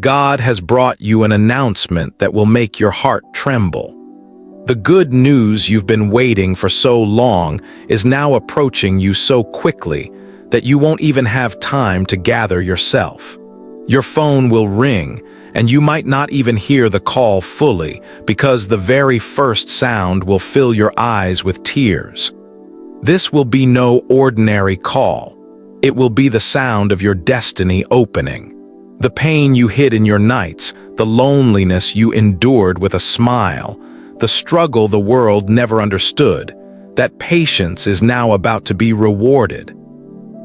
God has brought you an announcement that will make your heart tremble. The good news you've been waiting for so long is now approaching you so quickly that you won't even have time to gather yourself. Your phone will ring, and you might not even hear the call fully because the very first sound will fill your eyes with tears. This will be no ordinary call. It will be the sound of your destiny opening. The pain you hid in your nights, the loneliness you endured with a smile, the struggle the world never understood, that patience is now about to be rewarded.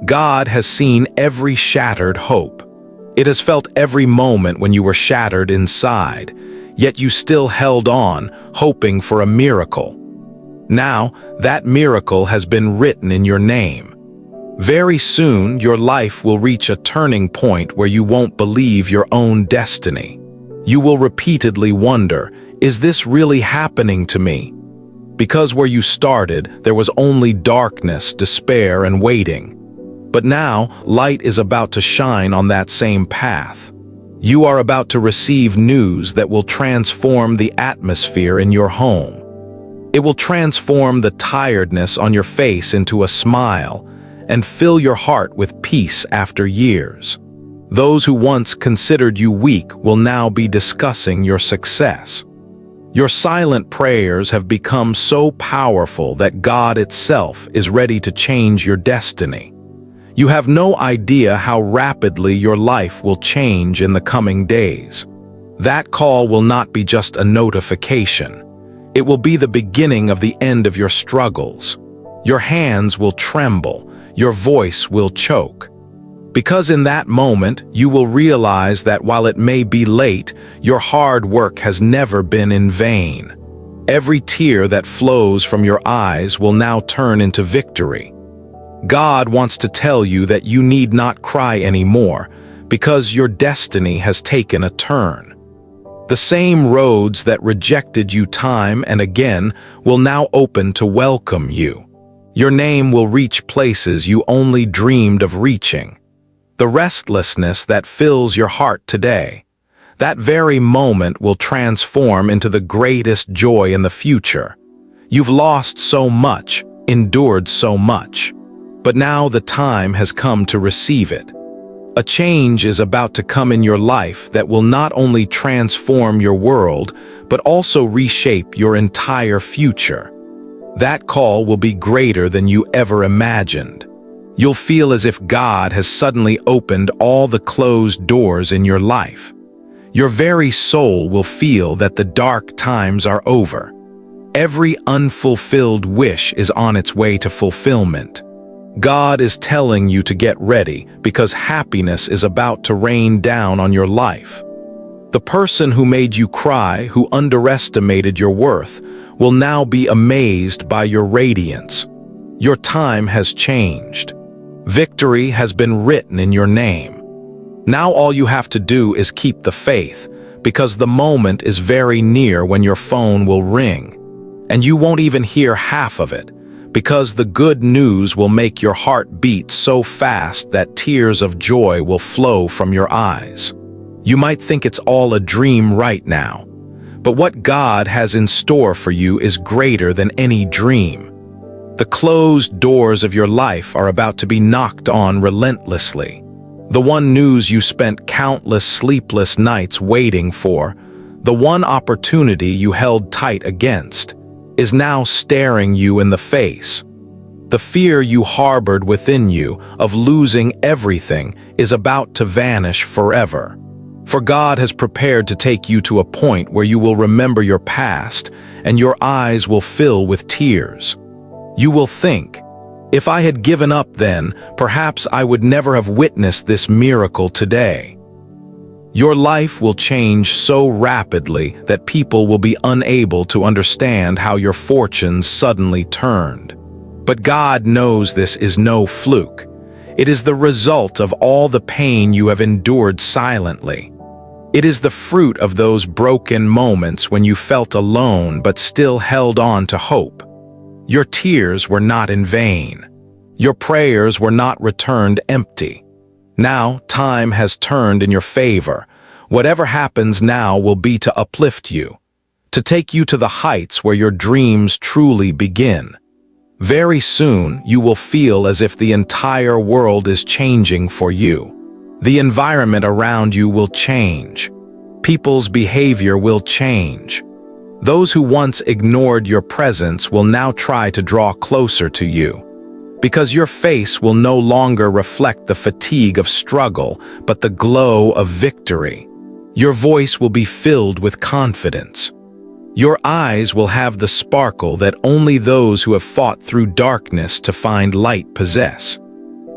God has seen every shattered hope. It has felt every moment when you were shattered inside, yet you still held on, hoping for a miracle. Now, that miracle has been written in your name. Very soon, your life will reach a turning point where you won't believe your own destiny. You will repeatedly wonder, is this really happening to me? Because where you started, there was only darkness, despair, and waiting. But now, light is about to shine on that same path. You are about to receive news that will transform the atmosphere in your home. It will transform the tiredness on your face into a smile and fill your heart with peace after years. Those who once considered you weak will now be discussing your success. Your silent prayers have become so powerful that God itself is ready to change your destiny. You have no idea how rapidly your life will change in the coming days. That call will not be just a notification. It will be the beginning of the end of your struggles. Your hands will tremble. Your voice will choke. Because in that moment, you will realize that while it may be late, your hard work has never been in vain. Every tear that flows from your eyes will now turn into victory. God wants to tell you that you need not cry anymore, because your destiny has taken a turn. The same roads that rejected you time and again will now open to welcome you. Your name will reach places you only dreamed of reaching. The restlessness that fills your heart today, that very moment will transform into the greatest joy in the future. You've lost so much, endured so much, but now the time has come to receive it. A change is about to come in your life that will not only transform your world, but also reshape your entire future. That call will be greater than you ever imagined. You'll feel as if God has suddenly opened all the closed doors in your life. Your very soul will feel that the dark times are over. Every unfulfilled wish is on its way to fulfillment. God is telling you to get ready because happiness is about to rain down on your life. The person who made you cry, who underestimated your worth, will now be amazed by your radiance. Your time has changed. Victory has been written in your name. Now all you have to do is keep the faith, because the moment is very near when your phone will ring. And you won't even hear half of it, because the good news will make your heart beat so fast that tears of joy will flow from your eyes. You might think it's all a dream right now, but what God has in store for you is greater than any dream. The closed doors of your life are about to be knocked on relentlessly. The one news you spent countless sleepless nights waiting for, the one opportunity you held tight against, is now staring you in the face. The fear you harbored within you of losing everything is about to vanish forever. For God has prepared to take you to a point where you will remember your past and your eyes will fill with tears. You will think, if I had given up then, perhaps I would never have witnessed this miracle today. Your life will change so rapidly that people will be unable to understand how your fortunes suddenly turned. But God knows this is no fluke. It is the result of all the pain you have endured silently. It is the fruit of those broken moments when you felt alone but still held on to hope. Your tears were not in vain. Your prayers were not returned empty. Now time has turned in your favor. Whatever happens now will be to uplift you, to take you to the heights where your dreams truly begin. Very soon, you will feel as if the entire world is changing for you. The environment around you will change. People's behavior will change. Those who once ignored your presence will now try to draw closer to you, because your face will no longer reflect the fatigue of struggle, but the glow of victory. Your voice will be filled with confidence. Your eyes will have the sparkle that only those who have fought through darkness to find light possess.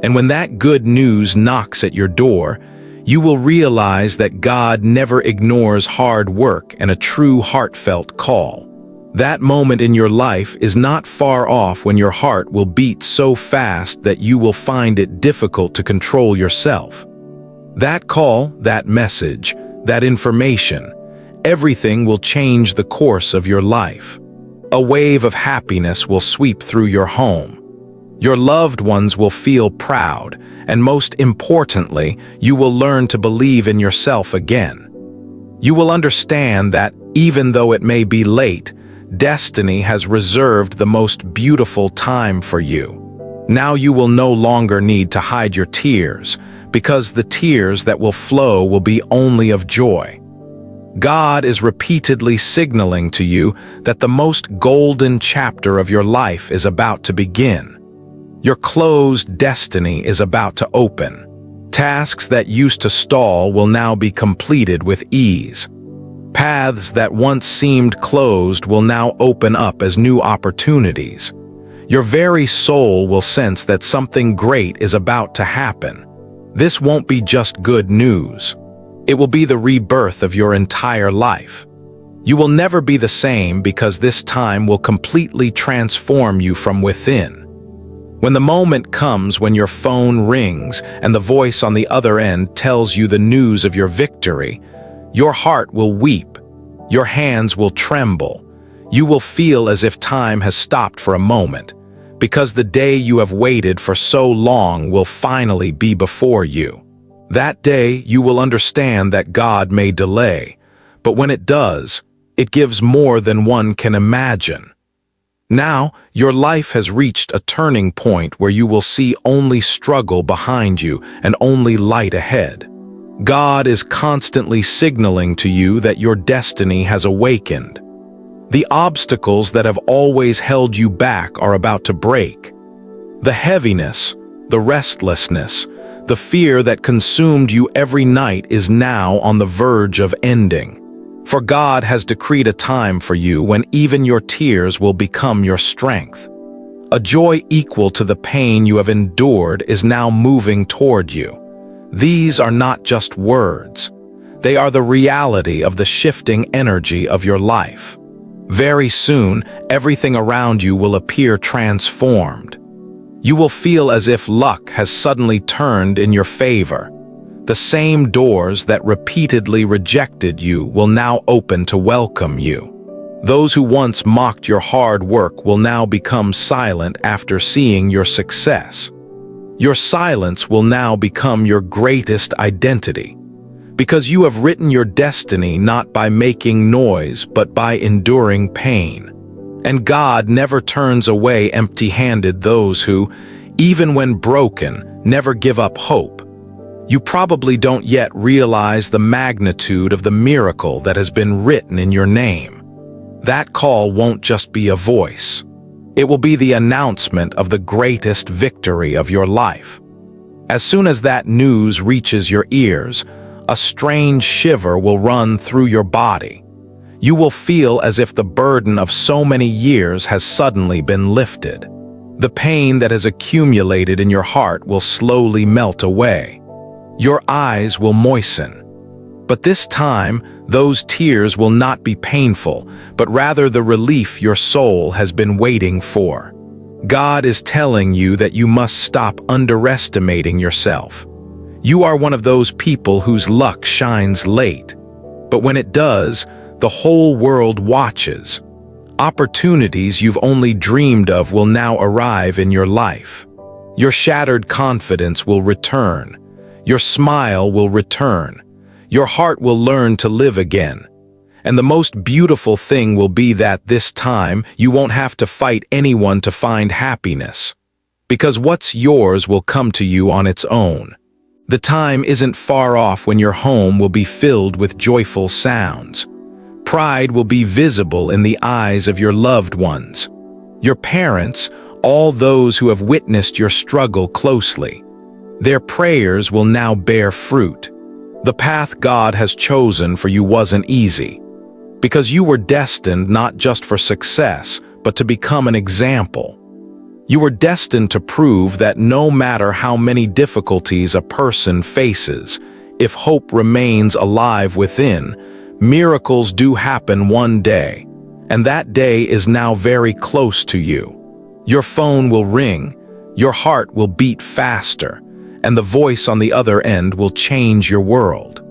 And when that good news knocks at your door, you will realize that God never ignores hard work and a true heartfelt call. That moment in your life is not far off when your heart will beat so fast that you will find it difficult to control yourself. That call, that message, that information, everything will change the course of your life. A wave of happiness will sweep through your home. Your loved ones will feel proud, and most importantly, you will learn to believe in yourself again. You will understand that, even though it may be late, destiny has reserved the most beautiful time for you. Now you will no longer need to hide your tears, because the tears that will flow will be only of joy. God is repeatedly signaling to you that the most golden chapter of your life is about to begin. Your closed destiny is about to open. Tasks that used to stall will now be completed with ease. Paths that once seemed closed will now open up as new opportunities. Your very soul will sense that something great is about to happen. This won't be just good news. It will be the rebirth of your entire life. You will never be the same because this time will completely transform you from within. When the moment comes when your phone rings and the voice on the other end tells you the news of your victory, your heart will weep, your hands will tremble, you will feel as if time has stopped for a moment, because the day you have waited for so long will finally be before you. That day you will understand that God may delay, but when it does, it gives more than one can imagine. Now, your life has reached a turning point where you will see only struggle behind you and only light ahead. God is constantly signaling to you that your destiny has awakened. The obstacles that have always held you back are about to break. The heaviness, the restlessness, the fear that consumed you every night is now on the verge of ending. For God has decreed a time for you when even your tears will become your strength. A joy equal to the pain you have endured is now moving toward you. These are not just words. They are the reality of the shifting energy of your life. Very soon, everything around you will appear transformed. You will feel as if luck has suddenly turned in your favor. The same doors that repeatedly rejected you will now open to welcome you. Those who once mocked your hard work will now become silent after seeing your success. Your silence will now become your greatest identity, because you have written your destiny not by making noise but by enduring pain. And God never turns away empty-handed those who, even when broken, never give up hope. You probably don't yet realize the magnitude of the miracle that has been written in your name. That call won't just be a voice. It will be the announcement of the greatest victory of your life. As soon as that news reaches your ears, a strange shiver will run through your body. You will feel as if the burden of so many years has suddenly been lifted. The pain that has accumulated in your heart will slowly melt away. Your eyes will moisten. But this time, those tears will not be painful, but rather the relief your soul has been waiting for. God is telling you that you must stop underestimating yourself. You are one of those people whose luck shines late. But when it does, the whole world watches. Opportunities you've only dreamed of will now arrive in your life. Your shattered confidence will return. Your smile will return. Your heart will learn to live again. And the most beautiful thing will be that this time you won't have to fight anyone to find happiness. Because what's yours will come to you on its own. The time isn't far off when your home will be filled with joyful sounds. Pride will be visible in the eyes of your loved ones. Your parents, all those who have witnessed your struggle closely. Their prayers will now bear fruit. The path God has chosen for you wasn't easy, because you were destined not just for success, but to become an example. You were destined to prove that no matter how many difficulties a person faces, if hope remains alive within, miracles do happen one day, and that day is now very close to you. Your phone will ring, your heart will beat faster, and the voice on the other end will change your world.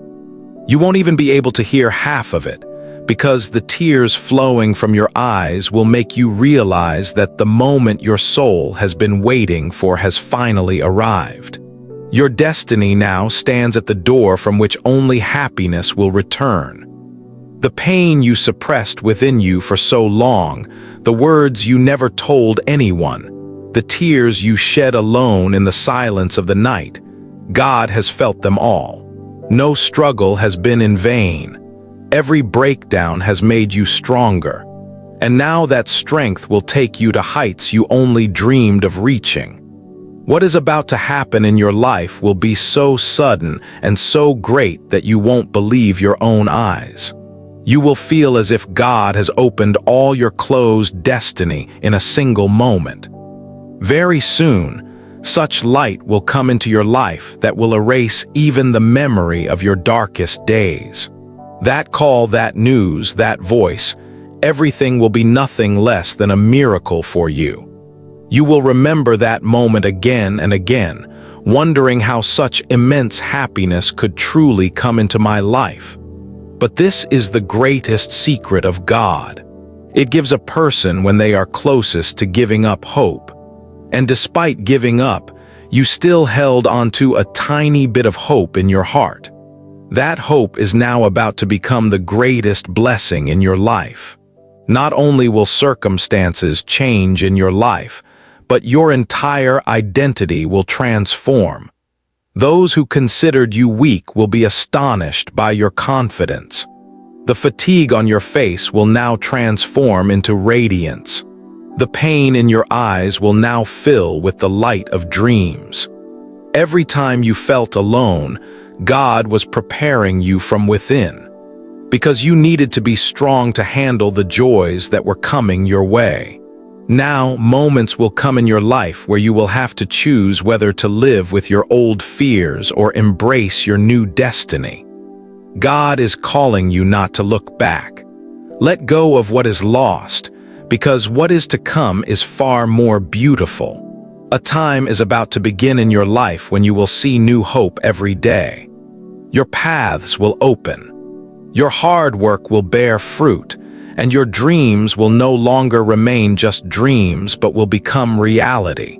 You won't even be able to hear half of it, because the tears flowing from your eyes will make you realize that the moment your soul has been waiting for has finally arrived. Your destiny now stands at the door from which only happiness will return. The pain you suppressed within you for so long, the words you never told anyone, the tears you shed alone in the silence of the night, God has felt them all. No struggle has been in vain. Every breakdown has made you stronger. And now that strength will take you to heights you only dreamed of reaching. What is about to happen in your life will be so sudden and so great that you won't believe your own eyes. You will feel as if God has opened all your closed destiny in a single moment. Very soon, such light will come into your life that will erase even the memory of your darkest days. That call, that news, that voice, everything will be nothing less than a miracle for you. You will remember that moment again and again, wondering how such immense happiness could truly come into my life. But this is the greatest secret of God. It gives a person when they are closest to giving up hope. And despite giving up, you still held onto a tiny bit of hope in your heart. That hope is now about to become the greatest blessing in your life. Not only will circumstances change in your life, but your entire identity will transform. Those who considered you weak will be astonished by your confidence. The fatigue on your face will now transform into radiance. The pain in your eyes will now fill with the light of dreams. Every time you felt alone, God was preparing you from within, because you needed to be strong to handle the joys that were coming your way. Now, moments will come in your life where you will have to choose whether to live with your old fears or embrace your new destiny. God is calling you not to look back. Let go of what is lost, because what is to come is far more beautiful. A time is about to begin in your life when you will see new hope every day. Your paths will open. Your hard work will bear fruit, and your dreams will no longer remain just dreams but will become reality.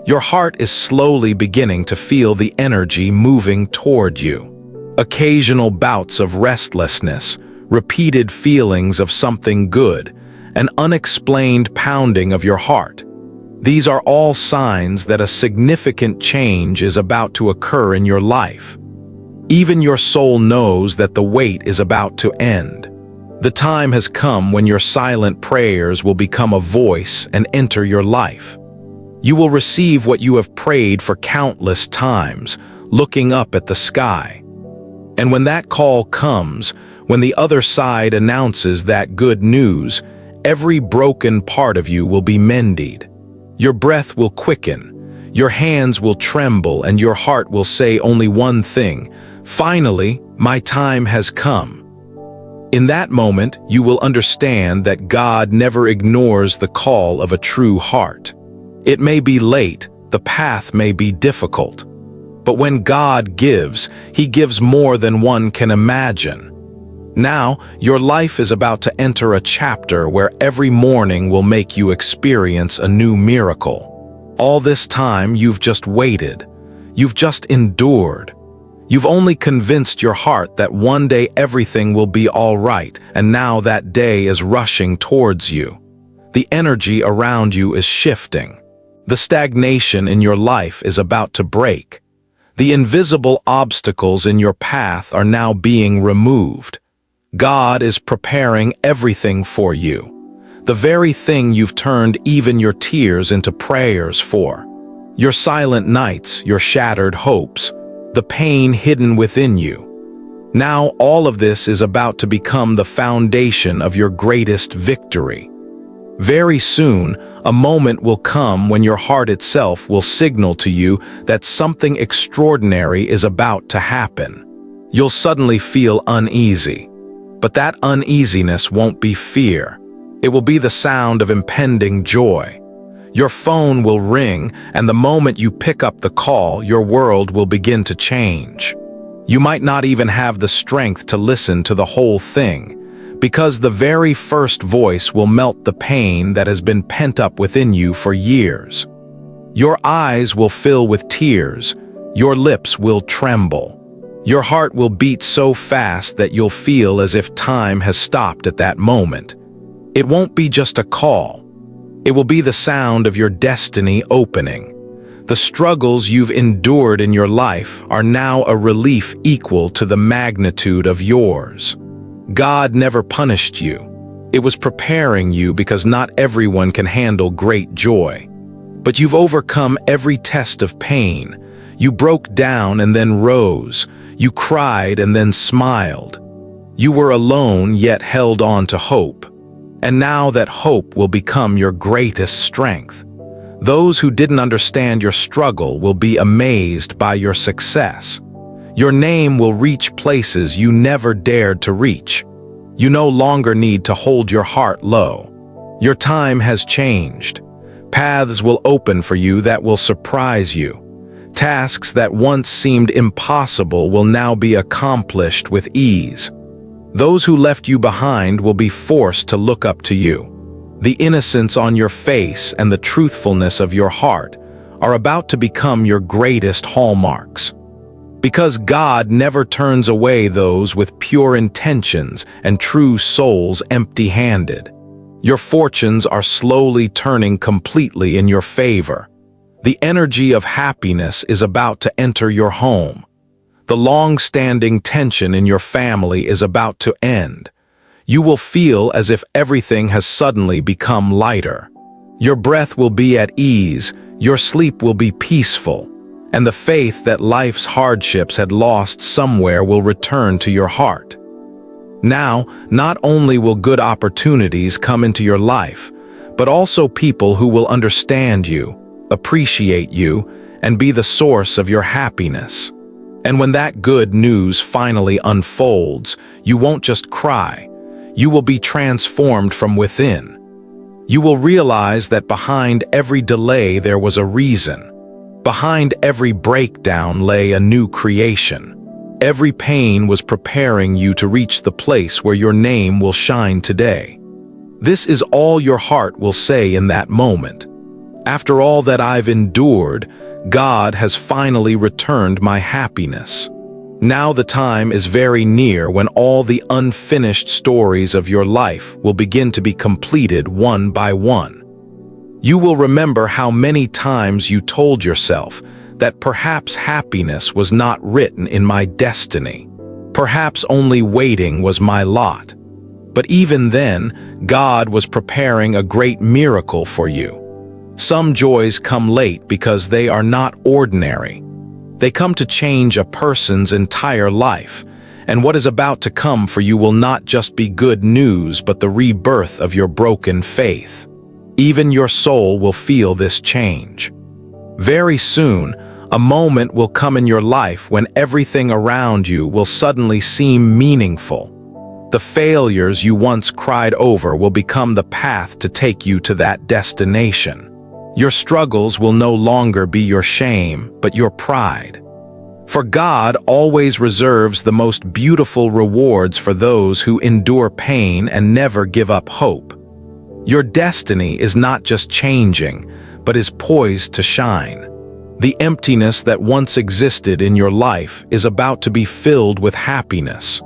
Your heart is slowly beginning to feel the energy moving toward you. Occasional bouts of restlessness, repeated feelings of something good, an unexplained pounding of your heart. These are all signs that a significant change is about to occur in your life. Even your soul knows that the wait is about to end. The time has come when your silent prayers will become a voice and enter your life. You will receive what you have prayed for countless times, looking up at the sky. And when that call comes, when the other side announces that good news, every broken part of you will be mended. Your breath will quicken, your hands will tremble, and your heart will say only one thing: finally, my time has come. In that moment, you will understand that God never ignores the call of a true heart. It may be late, the path may be difficult, but when God gives, He gives more than one can imagine. Now, your life is about to enter a chapter where every morning will make you experience a new miracle. All this time, you've just waited. You've just endured. You've only convinced your heart that one day everything will be all right, and now that day is rushing towards you. The energy around you is shifting. The stagnation in your life is about to break. The invisible obstacles in your path are now being removed. God is preparing everything for you. The very thing you've turned even your tears into prayers for. Your silent nights, your shattered hopes, the pain hidden within you. Now all of this is about to become the foundation of your greatest victory. Very soon, a moment will come when your heart itself will signal to you that something extraordinary is about to happen. You'll suddenly feel uneasy. But that uneasiness won't be fear. It will be the sound of impending joy. Your phone will ring, and the moment you pick up the call, your world will begin to change. You might not even have the strength to listen to the whole thing, because the very first voice will melt the pain that has been pent up within you for years. Your eyes will fill with tears, your lips will tremble. Your heart will beat so fast that you'll feel as if time has stopped at that moment. It won't be just a call. It will be the sound of your destiny opening. The struggles you've endured in your life are now a relief equal to the magnitude of yours. God never punished you. It was preparing you because not everyone can handle great joy. But you've overcome every test of pain. You broke down and then rose. You cried and then smiled. You were alone yet held on to hope. And now that hope will become your greatest strength. Those who didn't understand your struggle will be amazed by your success. Your name will reach places you never dared to reach. You no longer need to hold your heart low. Your time has changed. Paths will open for you that will surprise you. Tasks that once seemed impossible will now be accomplished with ease. Those who left you behind will be forced to look up to you. The innocence on your face and the truthfulness of your heart are about to become your greatest hallmarks. Because God never turns away those with pure intentions and true souls empty-handed. Your fortunes are slowly turning completely in your favor. The energy of happiness is about to enter your home. The long-standing tension in your family is about to end. You will feel as if everything has suddenly become lighter. Your breath will be at ease, your sleep will be peaceful, and the faith that life's hardships had lost somewhere will return to your heart. Now, not only will good opportunities come into your life, but also people who will understand you, appreciate you, and be the source of your happiness. And when that good news finally unfolds, you won't just cry. You will be transformed from within. You will realize that behind every delay there was a reason. Behind every breakdown lay a new creation. Every pain was preparing you to reach the place where your name will shine today. This is all your heart will say in that moment. After all that I've endured, God has finally returned my happiness. Now the time is very near when all the unfinished stories of your life will begin to be completed one by one. You will remember how many times you told yourself that perhaps happiness was not written in my destiny. Perhaps only waiting was my lot. But even then, God was preparing a great miracle for you. Some joys come late because they are not ordinary. They come to change a person's entire life, and what is about to come for you will not just be good news but the rebirth of your broken faith. Even your soul will feel this change. Very soon, a moment will come in your life when everything around you will suddenly seem meaningful. The failures you once cried over will become the path to take you to that destination. Your struggles will no longer be your shame, but your pride. For God always reserves the most beautiful rewards for those who endure pain and never give up hope. Your destiny is not just changing, but is poised to shine. The emptiness that once existed in your life is about to be filled with happiness.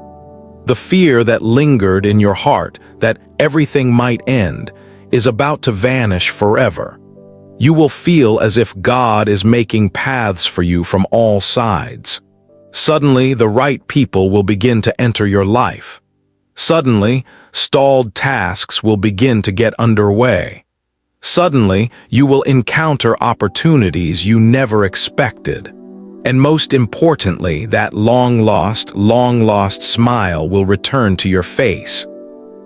The fear that lingered in your heart that everything might end is about to vanish forever. You will feel as if God is making paths for you from all sides. Suddenly, the right people will begin to enter your life. Suddenly, stalled tasks will begin to get underway. Suddenly, you will encounter opportunities you never expected. And most importantly, that long-lost smile will return to your face.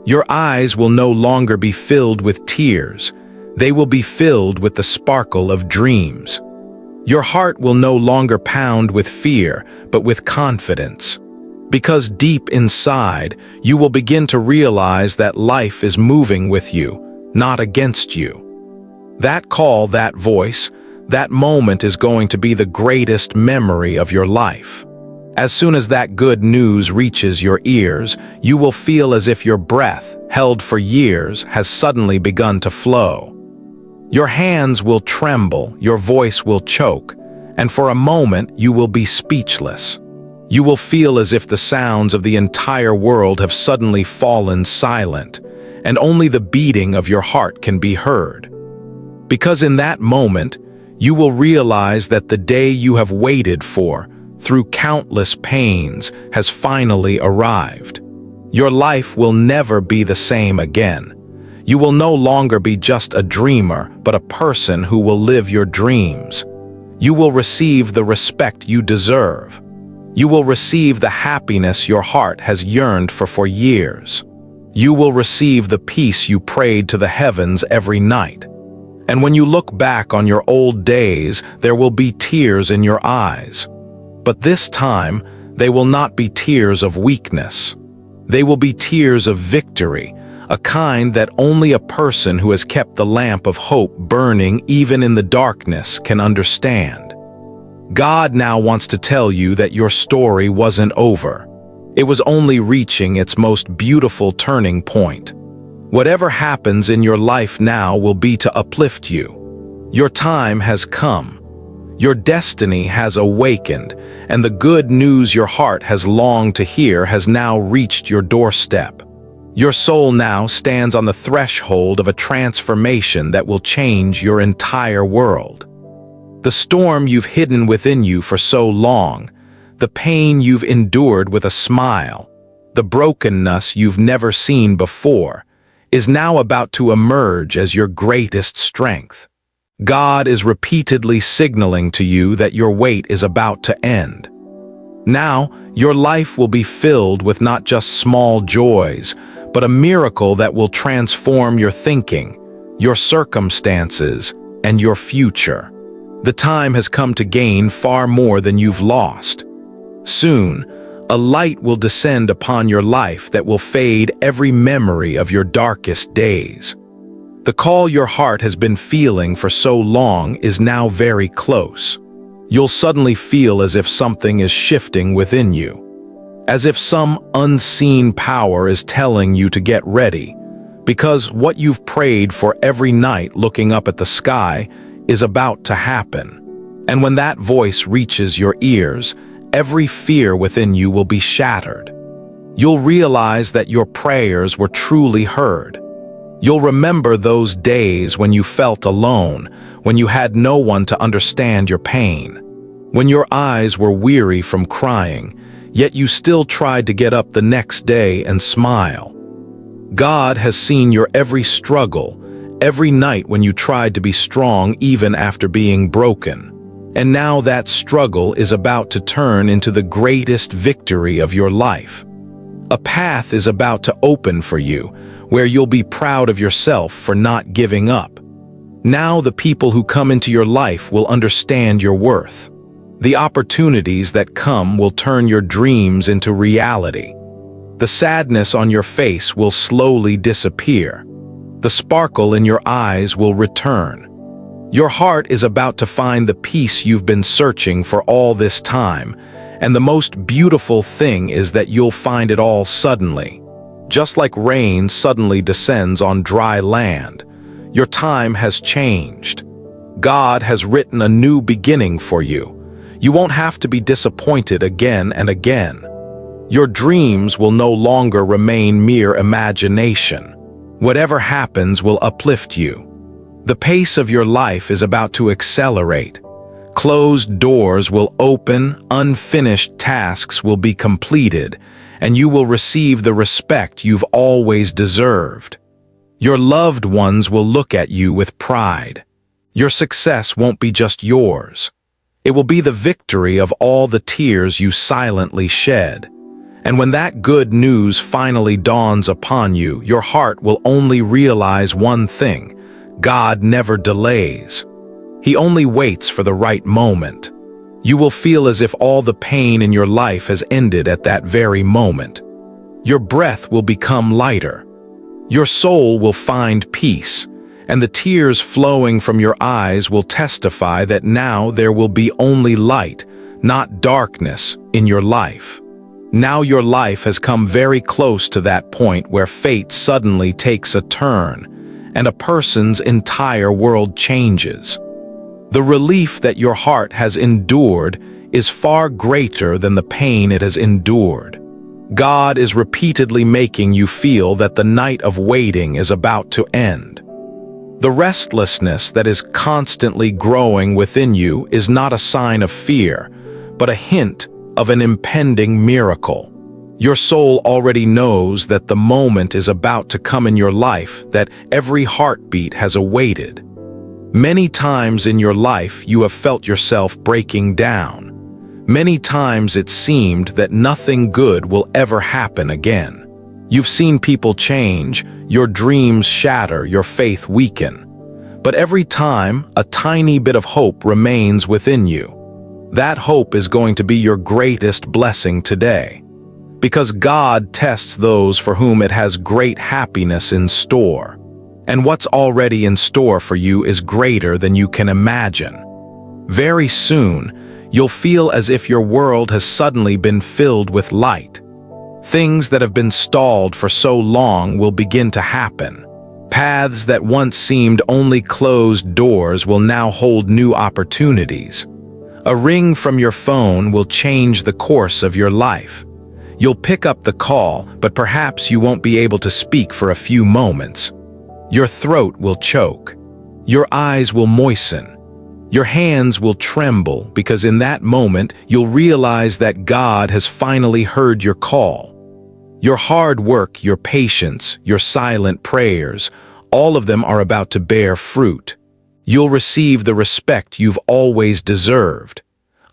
Your eyes will no longer be filled with tears. They will be filled with the sparkle of dreams. Your heart will no longer pound with fear, but with confidence. Because deep inside, you will begin to realize that life is moving with you, not against you. That call, that voice, that moment is going to be the greatest memory of your life. As soon as that good news reaches your ears, you will feel as if your breath, held for years, has suddenly begun to flow. Your hands will tremble, your voice will choke, and for a moment you will be speechless. You will feel as if the sounds of the entire world have suddenly fallen silent, and only the beating of your heart can be heard. Because in that moment, you will realize that the day you have waited for, through countless pains, has finally arrived. Your life will never be the same again. You will no longer be just a dreamer, but a person who will live your dreams. You will receive the respect you deserve. You will receive the happiness your heart has yearned for years. You will receive the peace you prayed to the heavens every night. And when you look back on your old days, there will be tears in your eyes. But this time, they will not be tears of weakness. They will be tears of victory, a kind that only a person who has kept the lamp of hope burning even in the darkness can understand. God now wants to tell you that your story wasn't over. It was only reaching its most beautiful turning point. Whatever happens in your life now will be to uplift you. Your time has come. Your destiny has awakened, and the good news your heart has longed to hear has now reached your doorstep. Your soul now stands on the threshold of a transformation that will change your entire world. The storm you've hidden within you for so long, the pain you've endured with a smile, the brokenness you've never seen before, is now about to emerge as your greatest strength. God is repeatedly signaling to you that your wait is about to end. Now, your life will be filled with not just small joys, but a miracle that will transform your thinking, your circumstances, and your future. The time has come to gain far more than you've lost. Soon, a light will descend upon your life that will fade every memory of your darkest days. The call your heart has been feeling for so long is now very close. You'll suddenly feel as if something is shifting within you, as if some unseen power is telling you to get ready, because what you've prayed for every night looking up at the sky is about to happen. And when that voice reaches your ears, every fear within you will be shattered. You'll realize that your prayers were truly heard. You'll remember those days when you felt alone, when you had no one to understand your pain, when your eyes were weary from crying, yet you still tried to get up the next day and smile. God has seen your every struggle, every night when you tried to be strong even after being broken. And now that struggle is about to turn into the greatest victory of your life. A path is about to open for you, where you'll be proud of yourself for not giving up. Now the people who come into your life will understand your worth. The opportunities that come will turn your dreams into reality. The sadness on your face will slowly disappear. The sparkle in your eyes will return. Your heart is about to find the peace you've been searching for all this time, and the most beautiful thing is that you'll find it all suddenly. Just like rain suddenly descends on dry land, your time has changed. God has written a new beginning for you. You won't have to be disappointed again and again. Your dreams will no longer remain mere imagination. Whatever happens will uplift you. The pace of your life is about to accelerate. Closed doors will open, unfinished tasks will be completed, and you will receive the respect you've always deserved. Your loved ones will look at you with pride. Your success won't be just yours. It will be the victory of all the tears you silently shed. And when that good news finally dawns upon you, your heart will only realize one thing: God never delays. He only waits for the right moment. You will feel as if all the pain in your life has ended at that very moment. Your breath will become lighter. Your soul will find peace, and the tears flowing from your eyes will testify that now there will be only light, not darkness, in your life. Now your life has come very close to that point where fate suddenly takes a turn, and a person's entire world changes. The relief that your heart has endured is far greater than the pain it has endured. God is repeatedly making you feel that the night of waiting is about to end. The restlessness that is constantly growing within you is not a sign of fear, but a hint of an impending miracle. Your soul already knows that the moment is about to come in your life that every heartbeat has awaited. Many times in your life you have felt yourself breaking down. Many times it seemed that nothing good will ever happen again. You've seen people change, your dreams shatter, your faith weaken. But every time, a tiny bit of hope remains within you. That hope is going to be your greatest blessing today. Because God tests those for whom it has great happiness in store. And what's already in store for you is greater than you can imagine. Very soon, you'll feel as if your world has suddenly been filled with light. Things that have been stalled for so long will begin to happen. Paths that once seemed only closed doors will now hold new opportunities. A ring from your phone will change the course of your life. You'll pick up the call, but perhaps you won't be able to speak for a few moments. Your throat will choke. Your eyes will moisten. Your hands will tremble because in that moment you'll realize that God has finally heard your call. Your hard work, your patience, your silent prayers, all of them are about to bear fruit. You'll receive the respect you've always deserved.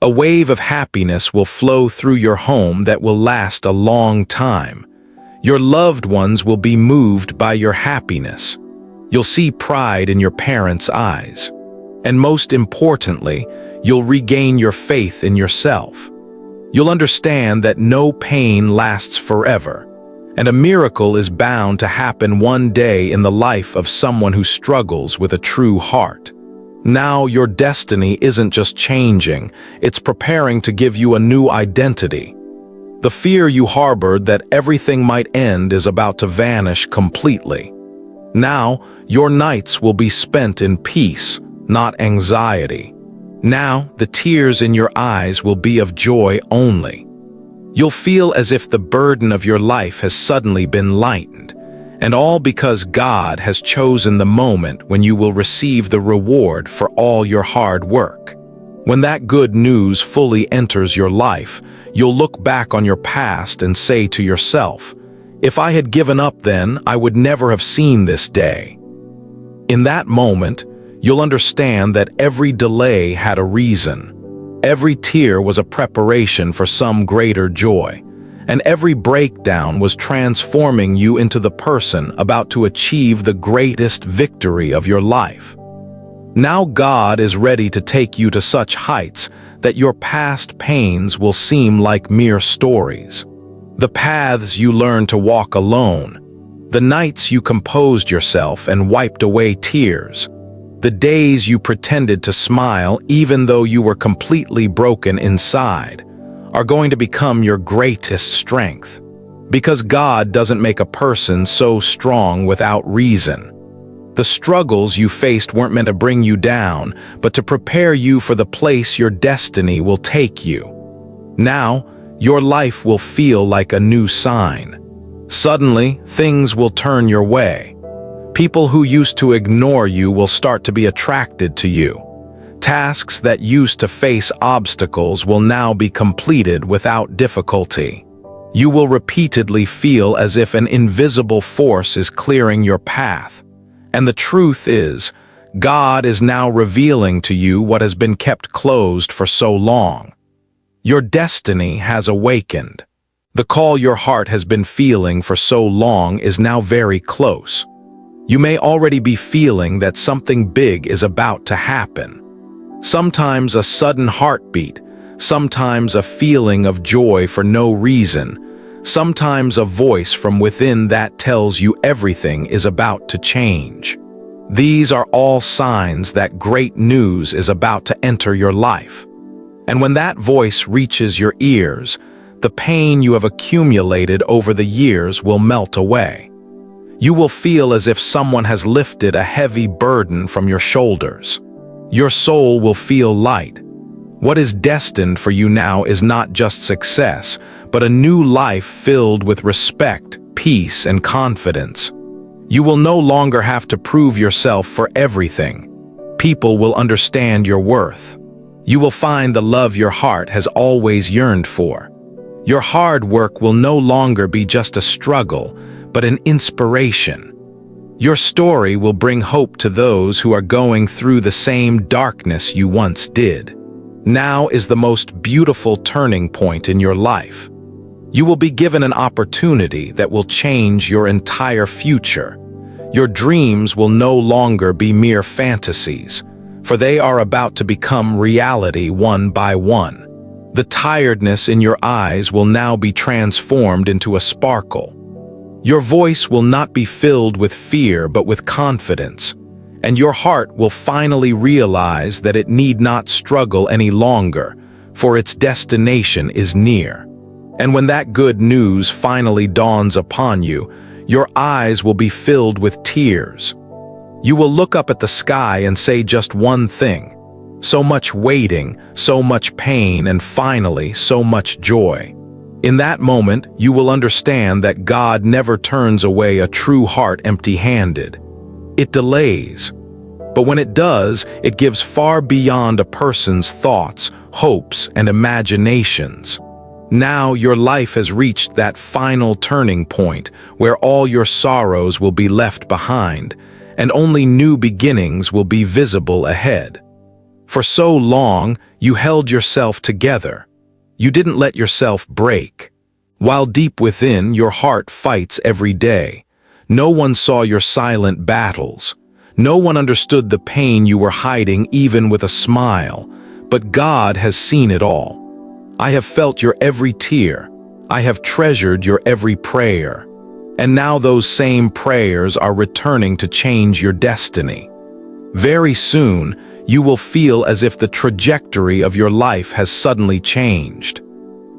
A wave of happiness will flow through your home that will last a long time. Your loved ones will be moved by your happiness. You'll see pride in your parents' eyes. And most importantly, you'll regain your faith in yourself. You'll understand that no pain lasts forever, and a miracle is bound to happen one day in the life of someone who struggles with a true heart. Now your destiny isn't just changing, it's preparing to give you a new identity. The fear you harbored that everything might end is about to vanish completely. Now, your nights will be spent in peace, not anxiety. Now, the tears in your eyes will be of joy only. You'll feel as if the burden of your life has suddenly been lightened, and all because God has chosen the moment when you will receive the reward for all your hard work. When that good news fully enters your life, you'll look back on your past and say to yourself, "If I had given up then, I would never have seen this day." In that moment, you'll understand that every delay had a reason. Every tear was a preparation for some greater joy, and every breakdown was transforming you into the person about to achieve the greatest victory of your life. Now God is ready to take you to such heights that your past pains will seem like mere stories. The paths you learned to walk alone, the nights you composed yourself and wiped away tears, the days you pretended to smile even though you were completely broken inside, are going to become your greatest strength. Because God doesn't make a person so strong without reason. The struggles you faced weren't meant to bring you down, but to prepare you for the place your destiny will take you. Now, your life will feel like a new sign. Suddenly, things will turn your way. People who used to ignore you will start to be attracted to you. Tasks that used to face obstacles will now be completed without difficulty. You will repeatedly feel as if an invisible force is clearing your path. And the truth is, God is now revealing to you what has been kept closed for so long. Your destiny has awakened. The call your heart has been feeling for so long is now very close. You may already be feeling that something big is about to happen. Sometimes a sudden heartbeat, sometimes a feeling of joy for no reason, sometimes a voice from within that tells you everything is about to change. These are all signs that great news is about to enter your life. And when that voice reaches your ears, the pain you have accumulated over the years will melt away. You will feel as if someone has lifted a heavy burden from your shoulders. Your soul will feel light. What is destined for you now is not just success, but a new life filled with respect, peace, and confidence. You will no longer have to prove yourself for everything. People will understand your worth. You will find the love your heart has always yearned for. Your hard work will no longer be just a struggle, but an inspiration. Your story will bring hope to those who are going through the same darkness you once did. Now is the most beautiful turning point in your life. You will be given an opportunity that will change your entire future. Your dreams will no longer be mere fantasies, for they are about to become reality one by one. The tiredness in your eyes will now be transformed into a sparkle. Your voice will not be filled with fear but with confidence, and your heart will finally realize that it need not struggle any longer, for its destination is near. And when that good news finally dawns upon you, your eyes will be filled with tears. You will look up at the sky and say just one thing: so much waiting, so much pain, and finally so much joy. In that moment, you will understand that God never turns away a true heart empty-handed. It delays, but when it does, it gives far beyond a person's thoughts, hopes, and imaginations. Now your life has reached that final turning point where all your sorrows will be left behind, and only new beginnings will be visible ahead. For so long, you held yourself together. You didn't let yourself break. While deep within, your heart fights every day. No one saw your silent battles. No one understood the pain you were hiding even with a smile. But God has seen it all. I have felt your every tear. I have treasured your every prayer. And now those same prayers are returning to change your destiny. Very soon, you will feel as if the trajectory of your life has suddenly changed.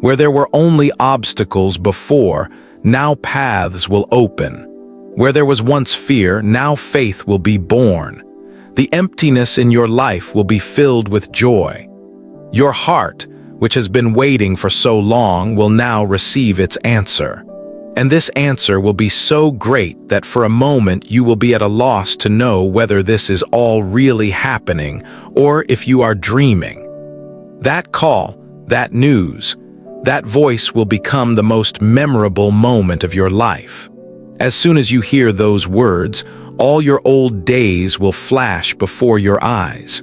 Where there were only obstacles before, now paths will open. Where there was once fear, now faith will be born. The emptiness in your life will be filled with joy. Your heart, which has been waiting for so long, will now receive its answer. And this answer will be so great that for a moment you will be at a loss to know whether this is all really happening or if you are dreaming. That call, that news, that voice will become the most memorable moment of your life. As soon as you hear those words, all your old days will flash before your eyes.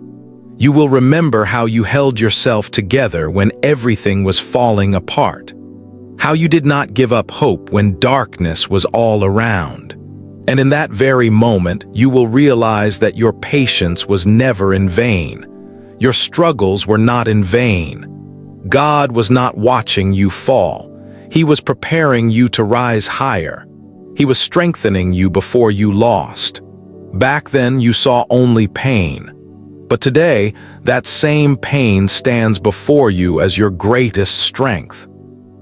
You will remember how you held yourself together when everything was falling apart. How you did not give up hope when darkness was all around. And in that very moment, you will realize that your patience was never in vain. Your struggles were not in vain. God was not watching you fall. He was preparing you to rise higher. He was strengthening you before you lost. Back then, you saw only pain. But today, that same pain stands before you as your greatest strength.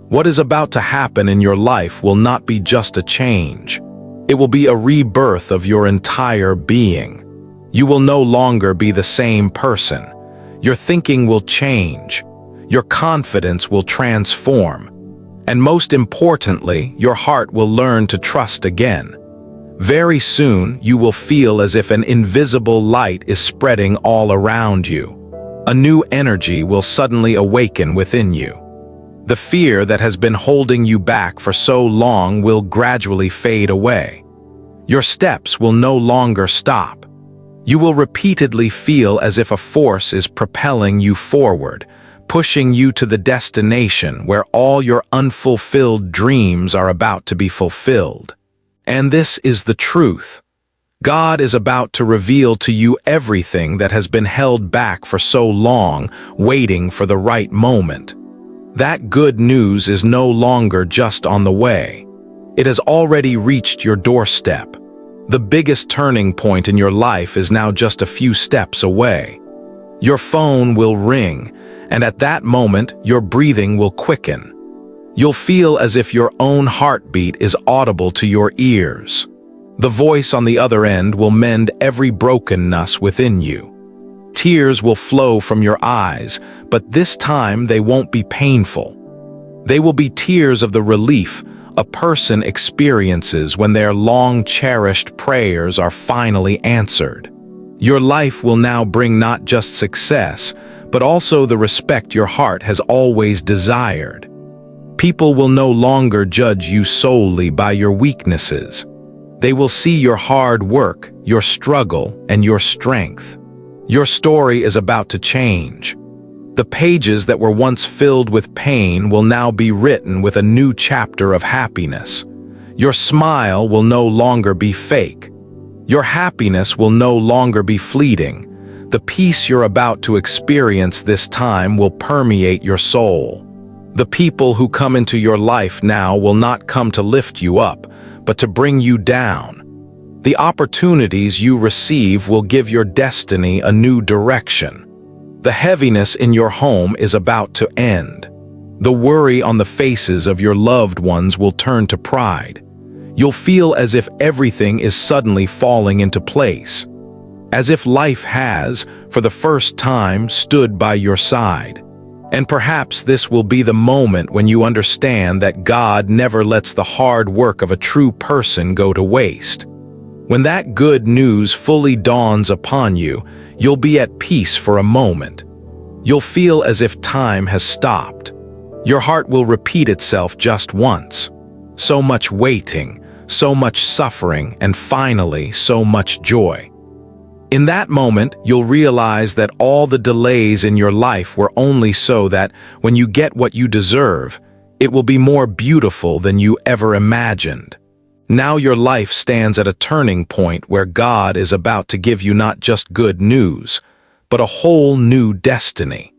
What is about to happen in your life will not be just a change. It will be a rebirth of your entire being. You will no longer be the same person. Your thinking will change. Your confidence will transform. And most importantly, your heart will learn to trust again. Very soon, you will feel as if an invisible light is spreading all around you. A new energy will suddenly awaken within you. The fear that has been holding you back for so long will gradually fade away. Your steps will no longer stop. You will repeatedly feel as if a force is propelling you forward, pushing you to the destination where all your unfulfilled dreams are about to be fulfilled. And this is the truth. God is about to reveal to you everything that has been held back for so long, waiting for the right moment. That good news is no longer just on the way. It has already reached your doorstep. The biggest turning point in your life is now just a few steps away. Your phone will ring, and at that moment, your breathing will quicken. You'll feel as if your own heartbeat is audible to your ears. The voice on the other end will mend every brokenness within you. Tears will flow from your eyes, but this time they won't be painful. They will be tears of the relief a person experiences when their long-cherished prayers are finally answered. Your life will now bring not just success, but also the respect your heart has always desired. People will no longer judge you solely by your weaknesses. They will see your hard work, your struggle, and your strength. Your story is about to change. The pages that were once filled with pain will now be written with a new chapter of happiness. Your smile will no longer be fake. Your happiness will no longer be fleeting. The peace you're about to experience this time will permeate your soul. The people who come into your life now will not come to lift you up, but to bring you down. The opportunities you receive will give your destiny a new direction. The heaviness in your home is about to end. The worry on the faces of your loved ones will turn to pride. You'll feel as if everything is suddenly falling into place. As if life has, for the first time, stood by your side. And perhaps this will be the moment when you understand that God never lets the hard work of a true person go to waste. When that good news fully dawns upon you, you'll be at peace for a moment. You'll feel as if time has stopped. Your heart will repeat itself just once. So much waiting, so much suffering, and finally, so much joy. In that moment, you'll realize that all the delays in your life were only so that, when you get what you deserve, it will be more beautiful than you ever imagined. Now your life stands at a turning point where God is about to give you not just good news, but a whole new destiny.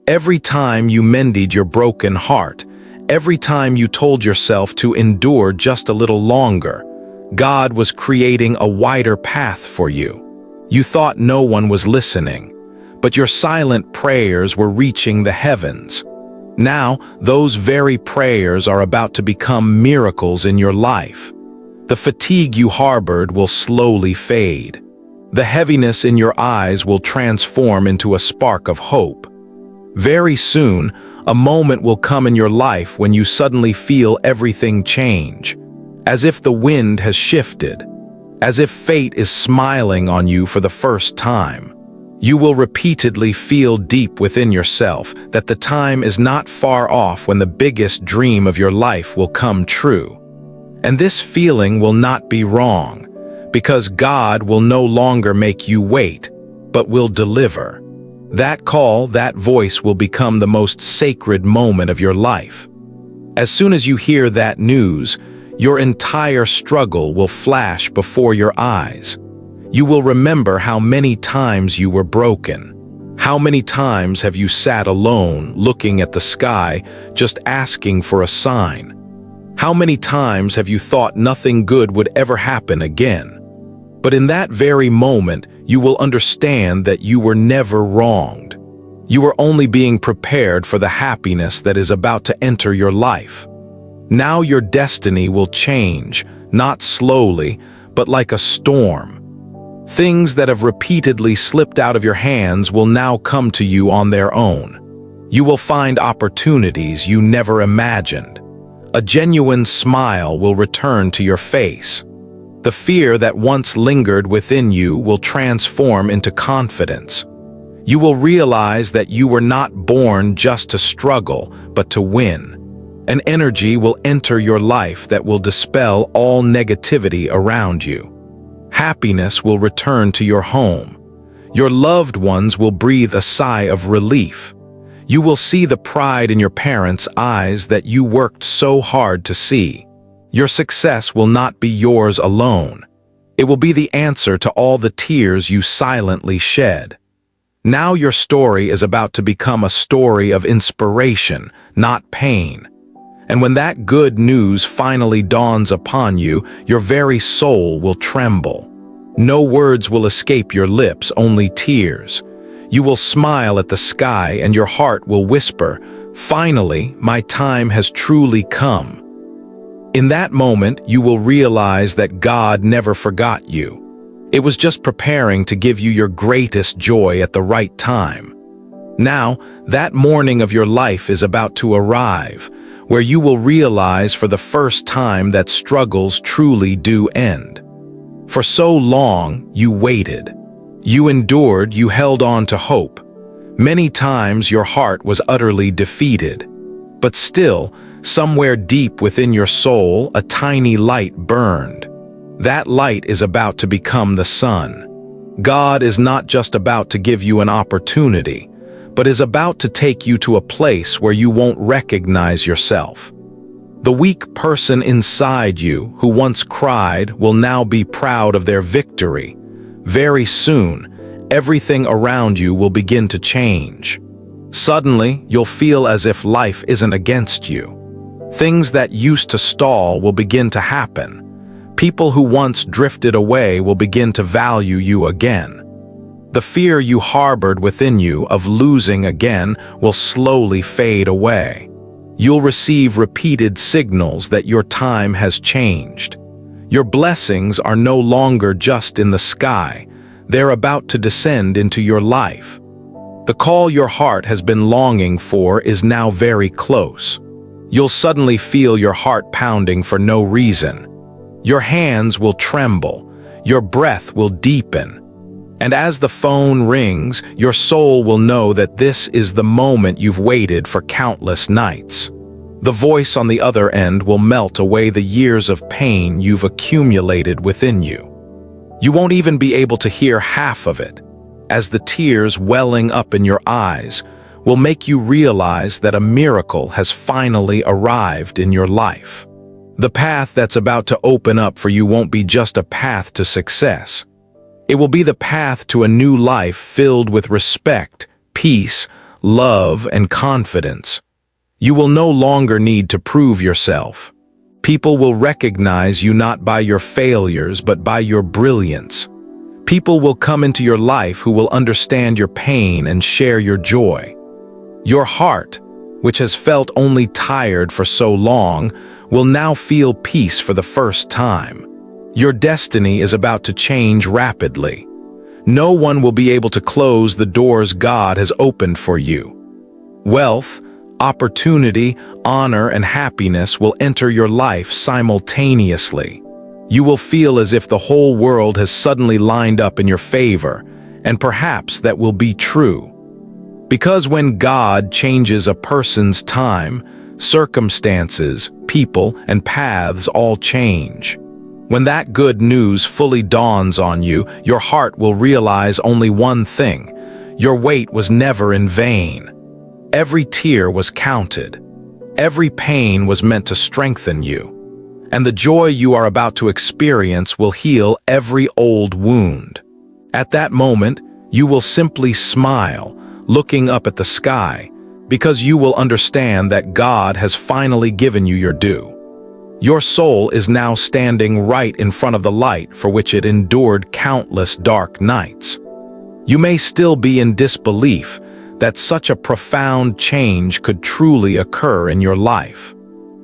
Every time you mended your broken heart, every time you told yourself to endure just a little longer, God was creating a wider path for you. You thought no one was listening, but your silent prayers were reaching the heavens. Now, those very prayers are about to become miracles in your life. The fatigue you harbored will slowly fade. The heaviness in your eyes will transform into a spark of hope. Very soon, a moment will come in your life when you suddenly feel everything change, as if the wind has shifted, as if fate is smiling on you for the first time. You will repeatedly feel deep within yourself that the time is not far off when the biggest dream of your life will come true. And this feeling will not be wrong, because God will no longer make you wait, but will deliver. That call, that voice will become the most sacred moment of your life. As soon as you hear that news, your entire struggle will flash before your eyes. You will remember how many times you were broken. How many times have you sat alone, looking at the sky, just asking for a sign? How many times have you thought nothing good would ever happen again? But in that very moment, you will understand that you were never wronged. You were only being prepared for the happiness that is about to enter your life. Now your destiny will change, not slowly, but like a storm. Things that have repeatedly slipped out of your hands will now come to you on their own. You will find opportunities you never imagined. A genuine smile will return to your face. The fear that once lingered within you will transform into confidence. You will realize that you were not born just to struggle, but to win. An energy will enter your life that will dispel all negativity around you. Happiness will return to your home. Your loved ones will breathe a sigh of relief. You will see the pride in your parents' eyes that you worked so hard to see. Your success will not be yours alone. It will be the answer to all the tears you silently shed. Now your story is about to become a story of inspiration, not pain. And when that good news finally dawns upon you, your very soul will tremble. No words will escape your lips, only tears. You will smile at the sky and your heart will whisper, "Finally, my time has truly come." In that moment, you will realize that God never forgot you. It was just preparing to give you your greatest joy at the right time. Now, that morning of your life is about to arrive, where you will realize for the first time that struggles truly do end. For so long, you waited. You endured, you held on to hope. Many times your heart was utterly defeated. But still, somewhere deep within your soul, a tiny light burned. That light is about to become the sun. God is not just about to give you an opportunity, but is about to take you to a place where you won't recognize yourself. The weak person inside you who once cried will now be proud of their victory. Very soon, everything around you will begin to change. Suddenly, you'll feel as if life isn't against you. Things that used to stall will begin to happen. People who once drifted away will begin to value you again. The fear you harbored within you of losing again will slowly fade away. You'll receive repeated signals that your time has changed. Your blessings are no longer just in the sky. They're about to descend into your life. The call your heart has been longing for is now very close. You'll suddenly feel your heart pounding for no reason. Your hands will tremble. Your breath will deepen. And as the phone rings, your soul will know that this is the moment you've waited for countless nights. The voice on the other end will melt away the years of pain you've accumulated within you. You won't even be able to hear half of it, as the tears welling up in your eyes will make you realize that a miracle has finally arrived in your life. The path that's about to open up for you won't be just a path to success. It will be the path to a new life filled with respect, peace, love, and confidence. You will no longer need to prove yourself. People will recognize you not by your failures, but by your brilliance. People will come into your life who will understand your pain and share your joy. Your heart, which has felt only tired for so long, will now feel peace for the first time. Your destiny is about to change rapidly. No one will be able to close the doors God has opened for you. Wealth, opportunity, honor, and happiness will enter your life simultaneously. You will feel as if the whole world has suddenly lined up in your favor, and perhaps that will be true. Because when God changes a person's time, circumstances, people, and paths all change. When that good news fully dawns on you, your heart will realize only one thing: your wait was never in vain. Every tear was counted. Every pain was meant to strengthen you. And the joy you are about to experience will heal every old wound. At that moment, you will simply smile, looking up at the sky, because you will understand that God has finally given you your due. Your soul is now standing right in front of the light for which it endured countless dark nights. You may still be in disbelief that such a profound change could truly occur in your life.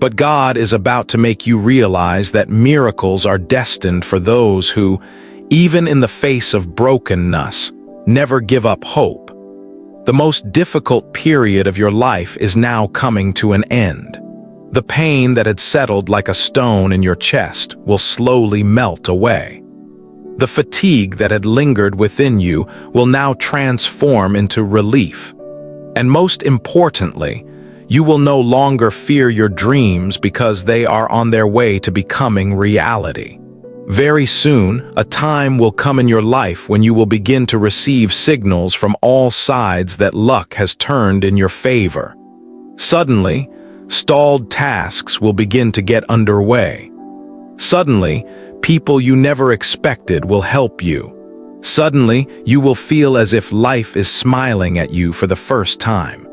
But God is about to make you realize that miracles are destined for those who, even in the face of brokenness, never give up hope. The most difficult period of your life is now coming to an end. The pain that had settled like a stone in your chest will slowly melt away. The fatigue that had lingered within you will now transform into relief. And most importantly, you will no longer fear your dreams because they are on their way to becoming reality. Very soon, a time will come in your life when you will begin to receive signals from all sides that luck has turned in your favor. Suddenly, stalled tasks will begin to get underway. Suddenly, people you never expected will help you. Suddenly, you will feel as if life is smiling at you for the first time.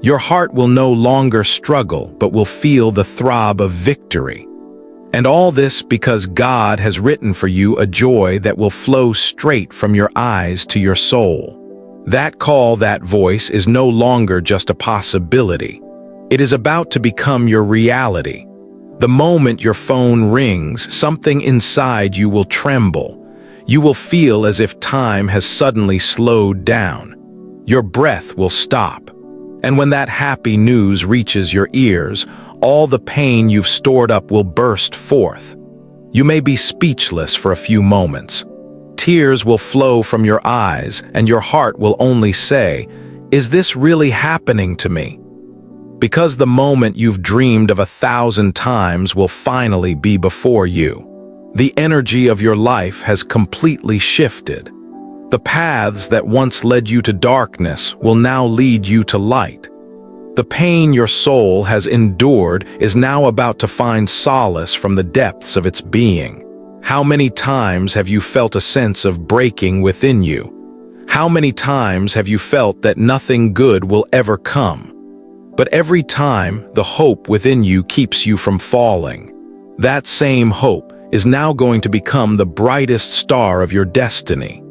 Your heart will no longer struggle, but will feel the throb of victory. And all this because God has written for you a joy that will flow straight from your eyes to your soul. That call, that voice, is no longer just a possibility. It is about to become your reality. The moment your phone rings, something inside you will tremble. You will feel as if time has suddenly slowed down. Your breath will stop. And when that happy news reaches your ears, all the pain you've stored up will burst forth. You may be speechless for a few moments. Tears will flow from your eyes, and your heart will only say, "Is this really happening to me?" Because the moment you've dreamed of 1,000 times will finally be before you. The energy of your life has completely shifted. The paths that once led you to darkness will now lead you to light. The pain your soul has endured is now about to find solace from the depths of its being. How many times have you felt a sense of breaking within you? How many times have you felt that nothing good will ever come? But every time, the hope within you keeps you from falling. That same hope is now going to become the brightest star of your destiny.